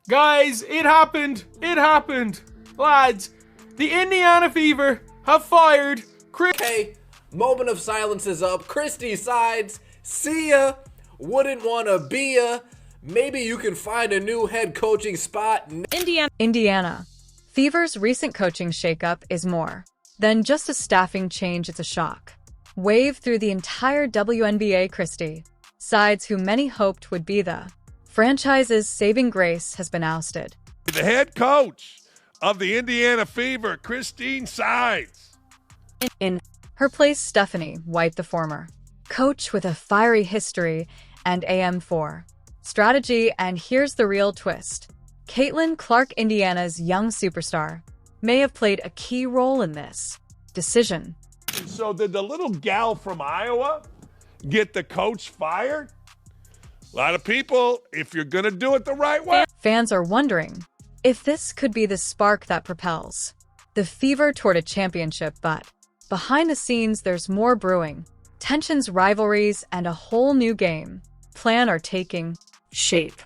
Guys, it happened. It happened. Lads, the Indiana Fever have fired Okay, moment of silence is up. Christie sides. See ya. Wouldn't wanna be ya. Maybe you can find a new head coaching spot. Indiana. Fever's recent coaching shakeup is more than just a staffing change, it's a shock. Wave through the entire WNBA. Christie, sides who many hoped would be the franchise's saving grace, has been ousted. The head coach of the Indiana Fever, Christine Sides. In her place, Stephanie White, the former coach with a fiery history and AM4 strategy, and here's the real twist. Caitlin Clark, Indiana's young superstar, may have played a key role in this decision. So did the little gal from Iowa get the coach fired? A lot of people, if you're going to do it the right way. Fans are wondering if this could be the spark that propels the Fever toward a championship, but behind the scenes there's more brewing. Tensions, rivalries, and a whole new game plan are taking shape.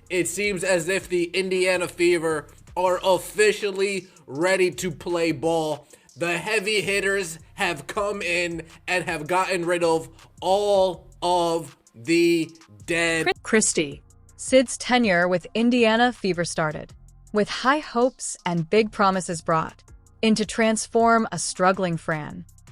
It seems as if the Indiana Fever are officially ready to play ball. The heavy hitters have come in and have gotten rid of all of the dead. Christie. Sid's tenure with Indiana Fever started with high hopes and big promises brought in to transform a struggling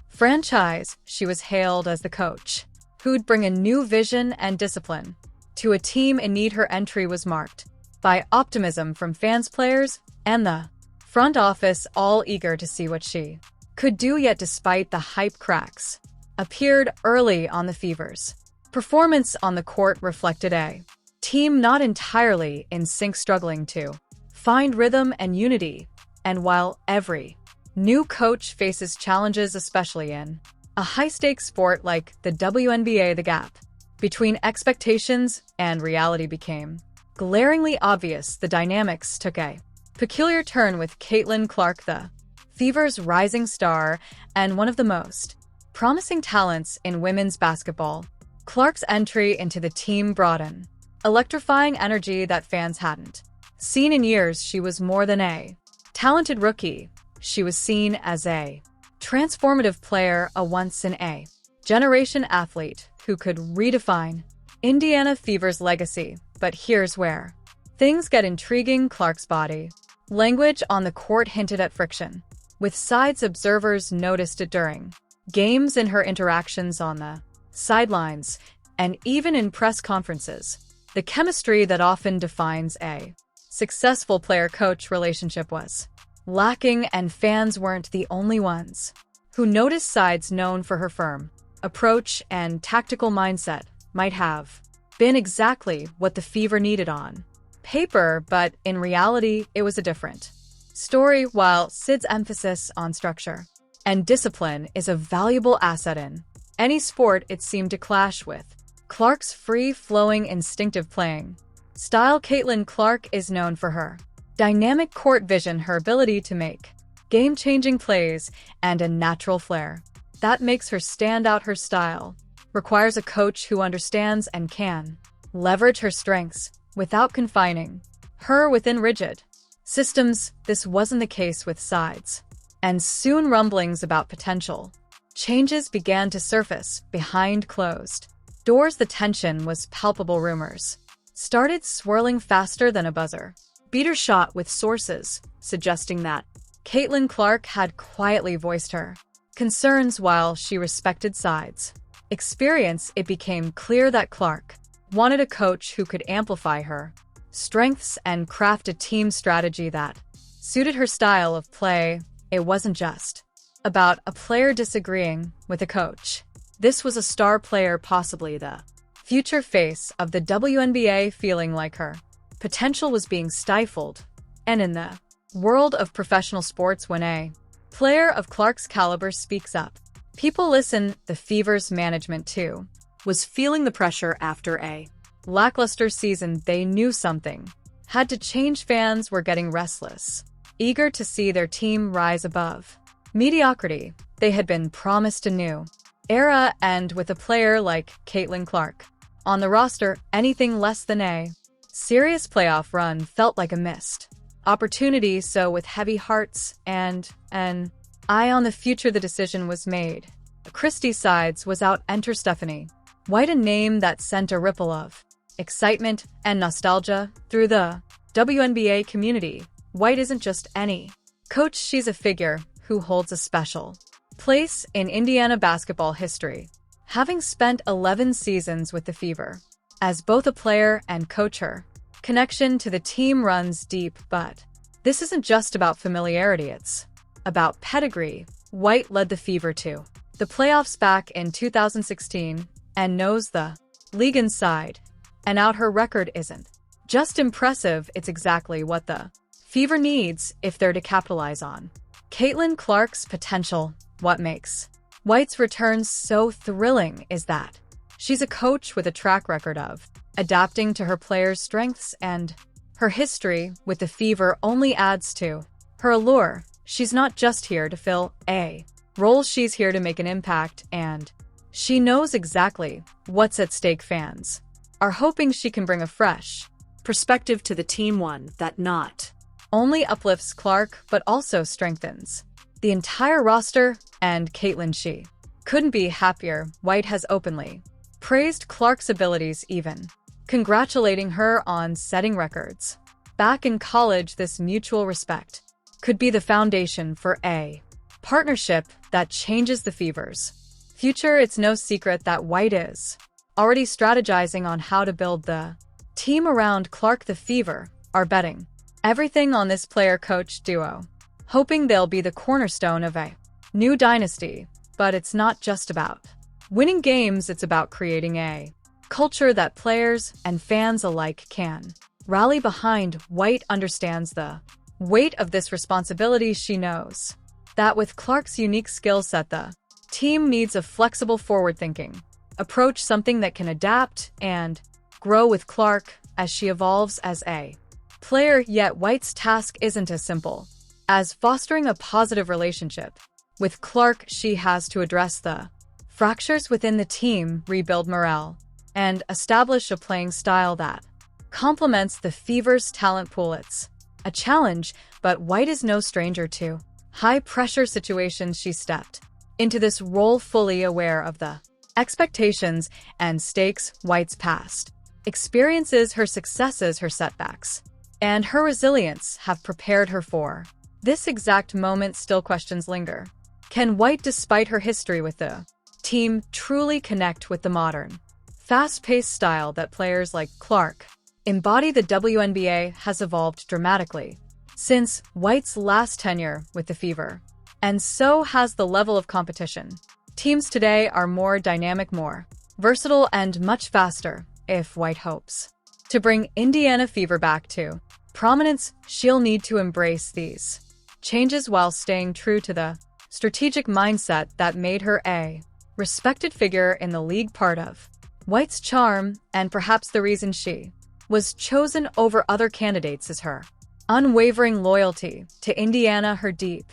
franchise. She was hailed as the coach who'd bring a new vision and discipline to a team in need. Her entry was marked by optimism from fans, players, and the front office, all eager to see what she could do. Yet despite the hype, cracks appeared early on. The Fever's performance on the court reflected a team not entirely in sync, struggling to find rhythm and unity. And while every new coach faces challenges, especially in a high-stakes sport like the WNBA, the gap between expectations and reality became glaringly obvious. The dynamics took a peculiar turn with Caitlin Clark, the Fever's rising star and one of the most promising talents in women's basketball. Clark's entry into the team brought an electrifying energy that fans hadn't seen in years. She was more than a talented rookie. She was seen as a transformative player, a once-in-a-generation athlete who could redefine Indiana Fever's legacy. But here's where things get intriguing. Clark's body language on the court hinted at friction, with sides observers noticed it during games, in her interactions on the sidelines, and even in press conferences. The chemistry that often defines a successful player-coach relationship was lacking, and fans weren't the only ones who noticed. Sides, known for her firm approach and tactical mindset, might have been exactly what the Fever needed on paper, but in reality, it was a different story. While Sid's emphasis on structure and discipline is a valuable asset in any sport, it seemed to clash with Clark's free-flowing, instinctive playing style. Caitlin Clark is known for her dynamic court vision, her ability to make game-changing plays, and a natural flair that makes her stand out. Her style requires a coach who understands and can leverage her strengths without confining her within rigid systems. This wasn't the case with Sides, and soon rumblings about potential changes began to surface behind closed doors. The tension was palpable. Rumors started swirling faster than a buzzer beater shot, with sources suggesting that Caitlin Clark had quietly voiced her concerns. While she respected Sides' experience, it became clear that Clark wanted a coach who could amplify her strengths and craft a team strategy that suited her style of play. It wasn't just about a player disagreeing with a coach. This was a star player, possibly the future face of the WNBA, feeling like her potential was being stifled. And in the world of professional sports, when a player of Clark's caliber speaks up, people listen. The Fever's management, too, was feeling the pressure after a lackluster season. They knew something had to change. Fans were getting restless, eager to see their team rise above mediocrity. They had been promised a new era, and with a player like Caitlin Clark on the roster, anything less than a serious playoff run felt like a missed opportunity, so with heavy hearts and an eye on the future, the decision was made. Christie sides was out. Enter Stephanie White, a name that sent a ripple of excitement and nostalgia through the WNBA community. White isn't just any coach, she's a figure who holds a special place in Indiana basketball history, having spent 11 seasons with the Fever. As both a player and coach, her connection to the team runs deep, but this isn't just about familiarity, it's about pedigree. White led the Fever to the playoffs back in 2016 and knows the league inside and out. Her record isn't just impressive, it's exactly what the Fever needs if they're to capitalize on Caitlin Clark's potential. What makes White's return so thrilling is that she's a coach with a track record of adapting to her players' strengths, and her history with the Fever only adds to her allure. She's not just here to fill a role, she's here to make an impact, and she knows exactly what's at stake. Fans are hoping she can bring a fresh perspective to the team, one that not only uplifts Clark but also strengthens the entire roster. And Caitlin, she couldn't be happier. White has openly praised Clark's abilities, even congratulating her on setting records back in college. This mutual respect could be the foundation for a partnership that changes the Fever's future. It's no secret that White is already strategizing on how to build the team around Clark. The Fever are betting everything on this player-coach duo, hoping they'll be the cornerstone of a new dynasty. But it's not just about winning games, it's about creating a culture that players and fans alike can rally behind. White understands the weight of this responsibility. She knows that with Clark's unique skill set, the team needs a flexible, forward-thinking approach, something that can adapt and grow with Clark as she evolves as a player. Yet White's task isn't as simple as fostering a positive relationship with Clark. She has to address the fractures within the team, rebuild morale, and establish a playing style that complements the Fever's talent pool. It's a challenge, but White is no stranger to high-pressure situations. She stepped into this role fully aware of the expectations and stakes. White's past experiences, her successes, her setbacks, and her resilience have prepared her for this exact moment. Still, questions linger. Can White, despite her history with the team, truly connect with the modern, fast-paced style that players like Clark embody? The WNBA has evolved dramatically since White's last tenure with the Fever, and so has the level of competition. Teams today are more dynamic, more versatile, and much faster. If White hopes to bring Indiana Fever back to prominence, she'll need to embrace these changes while staying true to the strategic mindset that made her a respected figure in the league. Part of White's charm, and perhaps the reason she was chosen over other candidates, is her unwavering loyalty to Indiana. Her deep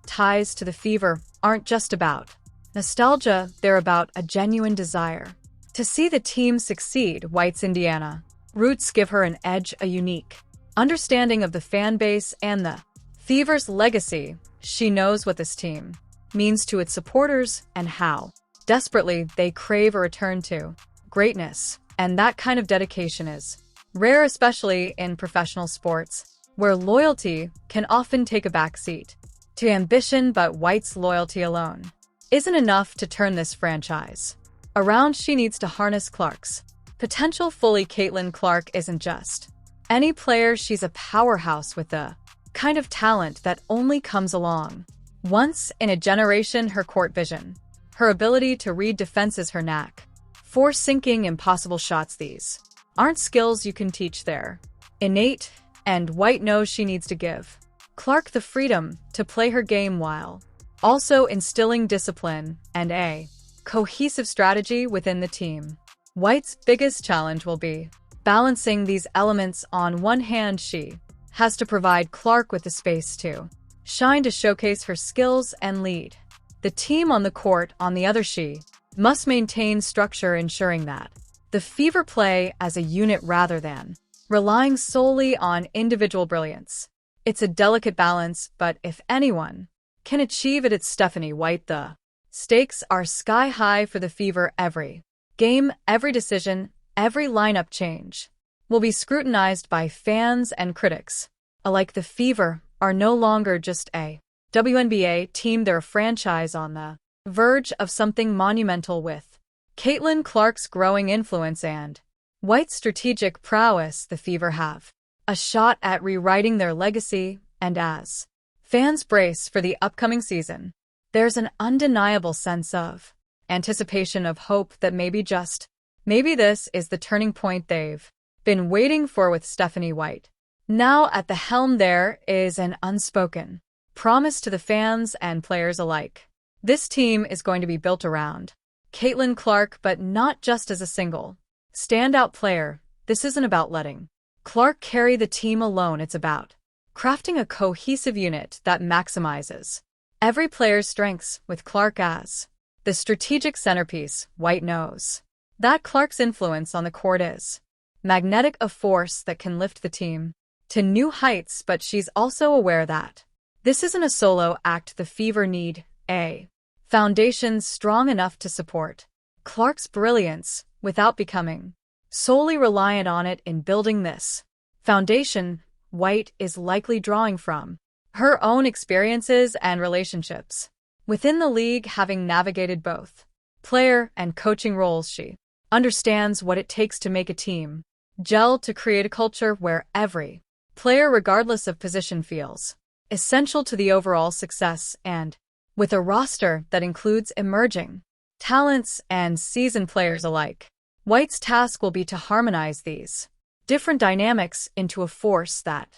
ties to the Fever aren't just about nostalgia, they're about a genuine desire to see the team succeed. White's Indiana roots give her an edge, a unique understanding of the fan base and the Fever's legacy. She knows what this team means to its supporters and how desperately they crave a return to greatness. And that kind of dedication is rare, especially in professional sports, where loyalty can often take a backseat to ambition. But White's loyalty alone isn't enough to turn this franchise around. She needs to harness Clark's potential fully. Caitlin Clark isn't just any player, she's a powerhouse with the kind of talent that only comes along once in a generation. Her court vision, her ability to read defenses, her knack for sinking impossible shots, these aren't skills you can teach, they're innate. And White knows she needs to give Clark the freedom to play her game while also instilling discipline and a cohesive strategy within the team. White's biggest challenge will be balancing these elements. On one hand, she has to provide Clark with the space to shine, to showcase her skills and lead the team on the court. On the other, she must maintain structure, ensuring that the Fever play as a unit rather than relying solely on individual brilliance. It's a delicate balance, but if anyone can achieve it, it's Stephanie White. The stakes are sky high for the Fever. Every game, every decision, every lineup change will be scrutinized by fans and critics alike. The Fever are no longer just a WNBA team, they're a franchise on the verge of something monumental. With Caitlin Clark's growing influence and White's strategic prowess, the Fever have a shot at rewriting their legacy, and as fans brace for the upcoming season, there's an undeniable sense of anticipation, of hope that maybe this is the turning point they've been waiting for. With Stephanie White now at the helm, there is an unspoken promise to the fans and players alike. This team is going to be built around Caitlin Clark, but not just as a single standout player. This isn't about letting Clark carry the team alone. It's about crafting a cohesive unit that maximizes every player's strengths. With Clark as the strategic centerpiece, White knows that Clark's influence on the court is magnetic, a force that can lift the team to new heights, but she's also aware that this isn't a solo act. The Fever need a foundation strong enough to support Clark's brilliance without becoming solely reliant on it. In building this foundation, White is likely drawing from her own experiences and relationships within the league. Having navigated both player and coaching roles, she understands what it takes to make a team gel, to create a culture where every player, regardless of position, feels essential to the overall success. And with a roster that includes emerging talents and seasoned players alike, White's task will be to harmonize these different dynamics into a force that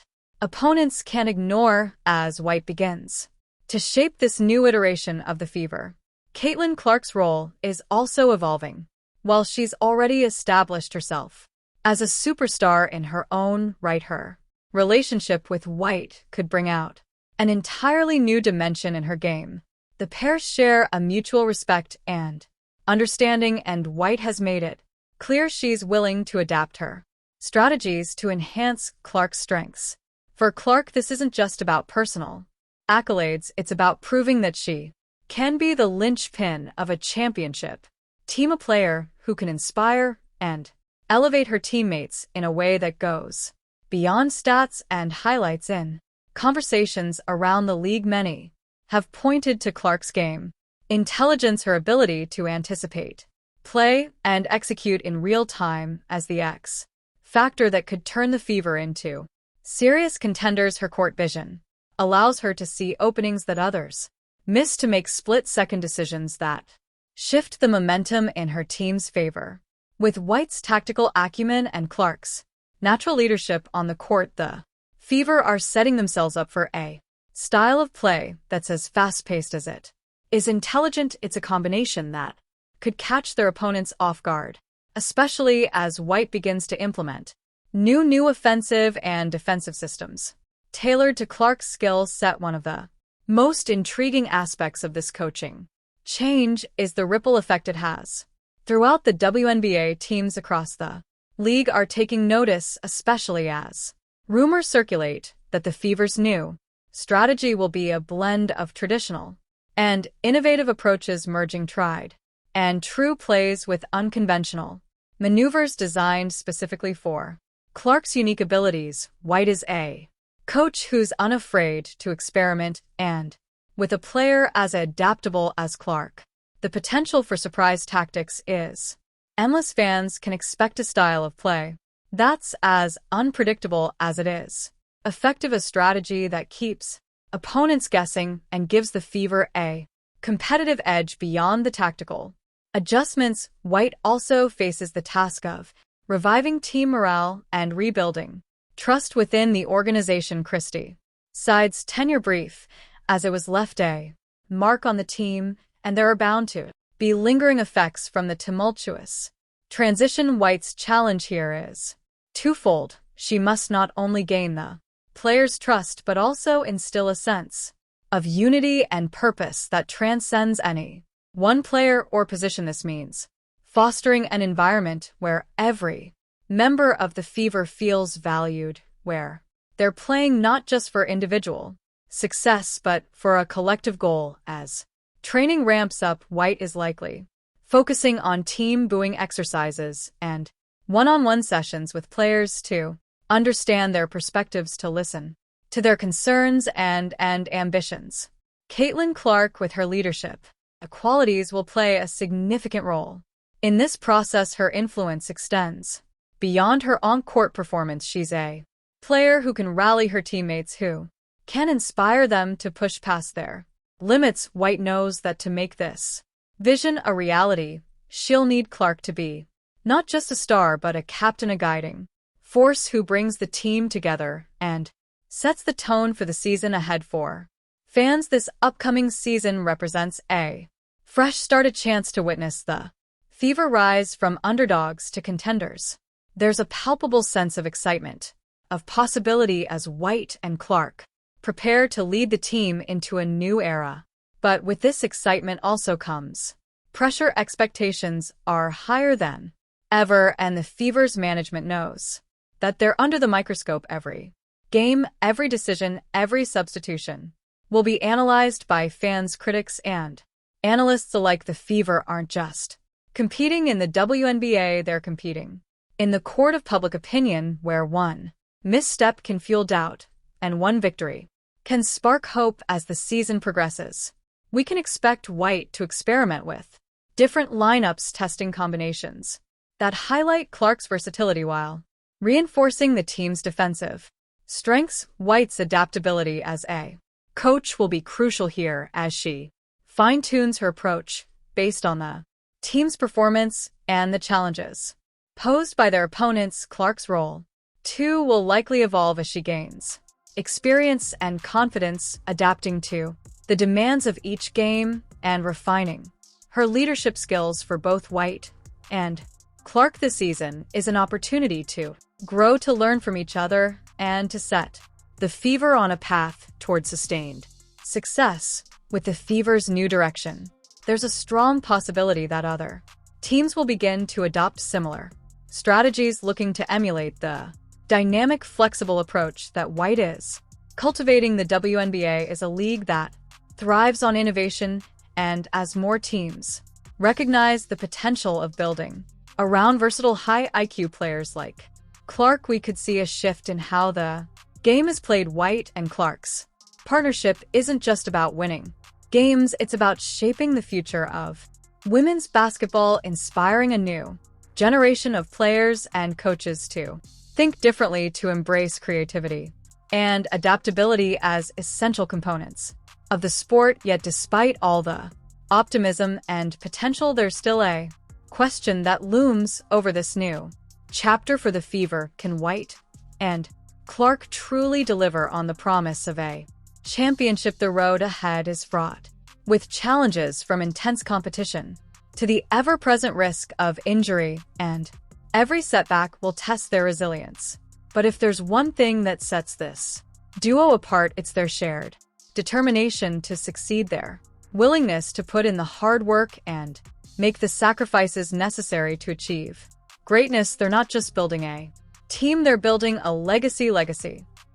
opponents can't ignore. As White begins to shape this new iteration of the Fever, Caitlin Clark's role is also evolving. While she's already established herself as a superstar in her own right, her relationship with White could bring out an entirely new dimension in her game. The pair share a mutual respect and understanding, and White has made it clear she's willing to adapt her strategies to enhance Clark's strengths. For Clark, this isn't just about personal accolades, it's about proving that she can be the linchpin of a championship team, a player who can inspire and elevate her teammates in a way that goes beyond stats and highlights. In conversations around the league, many have pointed to Clark's game intelligence, her ability to anticipate play and execute in real time as the X factor that could turn the Fever into serious contenders. Her court vision allows her to see openings that others miss, to make split-second decisions that shift the momentum in her team's favor. With White's tactical acumen and Clark's natural leadership on the court, the Fever are setting themselves up for a style of play that's as fast-paced as it is intelligent. It's a combination that could catch their opponents off guard, especially as White begins to implement new offensive and defensive systems tailored to Clark's skill set. One of the most intriguing aspects of this coaching change is the ripple effect it has throughout the WNBA. Teams across the league are taking notice, especially as rumors circulate that the Fever's new strategy will be a blend of traditional and innovative approaches, merging tried and true plays with unconventional maneuvers designed specifically for Clark's unique abilities. White is a coach who's unafraid to experiment, and with a player as adaptable as Clark, the potential for surprise tactics is endless. Fans can expect a style of play that's as unpredictable as it is effective, a strategy that keeps opponents guessing and gives the Fever a competitive edge beyond the tactical adjustments. White also faces the task of reviving team morale and rebuilding trust within the organization. Christie side's tenure brief, as it was left a mark on the team, and there are bound to be lingering effects from the tumultuous transition. White's challenge here is twofold. She must not only gain the players' trust but also instill a sense of unity and purpose that transcends any one player or position. This means fostering an environment where every member of the Fever feels valued, where they're playing not just for individual success but for a collective goal. As training ramps up, White is likely focusing on team booing exercises and one-on-one sessions with players to understand their perspectives, to listen to their concerns and ambitions. Caitlin Clark, with her leadership qualities, will play a significant role in this process. Her influence extends beyond her on-court performance. She's a player who can rally her teammates, who can inspire them to push past their limits. White knows that to make this vision a reality, she'll need Clark to be not just a star but a captain, a guiding force who brings the team together and sets the tone for the season ahead. For fans, this upcoming season represents a fresh start, a chance to witness the Fever rise from underdogs to contenders. There's a palpable sense of excitement, of possibility, as White and Clark prepare to lead the team into a new era. But with this excitement also comes pressure. Expectations are higher than ever, and the Fever's management knows that they're under the microscope. Every game, every decision, every substitution will be analyzed by fans, critics, and analysts alike. The Fever aren't just competing in the WNBA, they're competing in the court of public opinion, where one misstep can fuel doubt and one victory can spark hope. As the season progresses, we can expect White to experiment with different lineups, testing combinations that highlight Clark's versatility while reinforcing the team's defensive strengths. White's adaptability as a coach will be crucial here, as she fine-tunes her approach based on the team's performance and the challenges posed by their opponents. Clark's role, too, will likely evolve as she gains experience and confidence, adapting to the demands of each game and refining her leadership skills. For both White and Clark, this season is an opportunity to grow, to learn from each other, and to set the Fever on a path toward sustained success. With the Fever's new direction, there's a strong possibility that other teams will begin to adopt similar strategies, looking to emulate the dynamic, flexible approach that White is cultivating. The WNBA is a league that thrives on innovation, and as more teams recognize the potential of building around versatile, high IQ players like Clark, we could see a shift in how the game is played. White and Clark's partnership isn't just about winning games, it's about shaping the future of women's basketball, inspiring a new generation of players and coaches to think differently, to embrace creativity and adaptability as essential components of the sport. Yet despite all the optimism and potential, there's still a question that looms over this new chapter for the Fever. Can White and Clark truly deliver on the promise of a championship? The road ahead is fraught with challenges, from intense competition to the ever-present risk of injury, and every setback will test their resilience. But if there's one thing that sets this duo apart, it's their shared determination to succeed, their willingness to put in the hard work and make the sacrifices necessary to achieve greatness. They're not just building a team, they're building a legacy,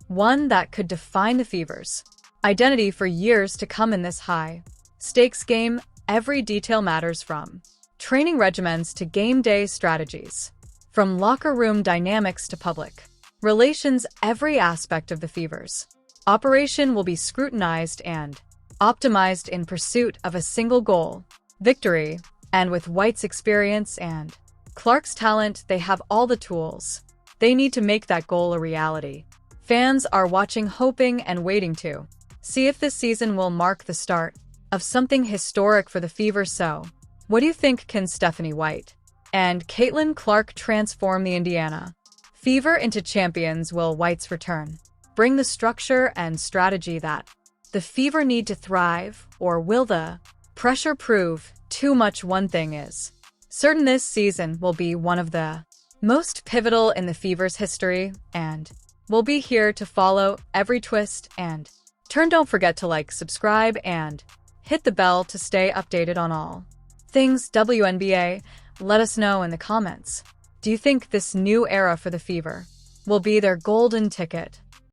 one that could define the Fever's identity for years to come. In this high-stakes game, every detail matters, from training regimens to game day strategies, from locker room dynamics to public relations. Every aspect of the Fever's operation will be scrutinized and optimized in pursuit of a single goal: victory. And with White's experience and Clark's talent, they have all the tools they need to make that goal a reality. Fans are watching, hoping and waiting to see if this season will mark the start of something historic for the Fever. So, what do you think? Can Stephanie White and Caitlin Clark transform the Indiana Fever into champions? Will White's return bring the structure and strategy that the Fever need to thrive, or will the pressure prove too much? One thing is certain: this season will be one of the most pivotal in the Fever's history, and we'll be here to follow every twist and turn. Don't forget to like, subscribe, and hit the bell to stay updated on all things WNBA. Let us know in the comments. Do you think this new era for the Fever will be their golden ticket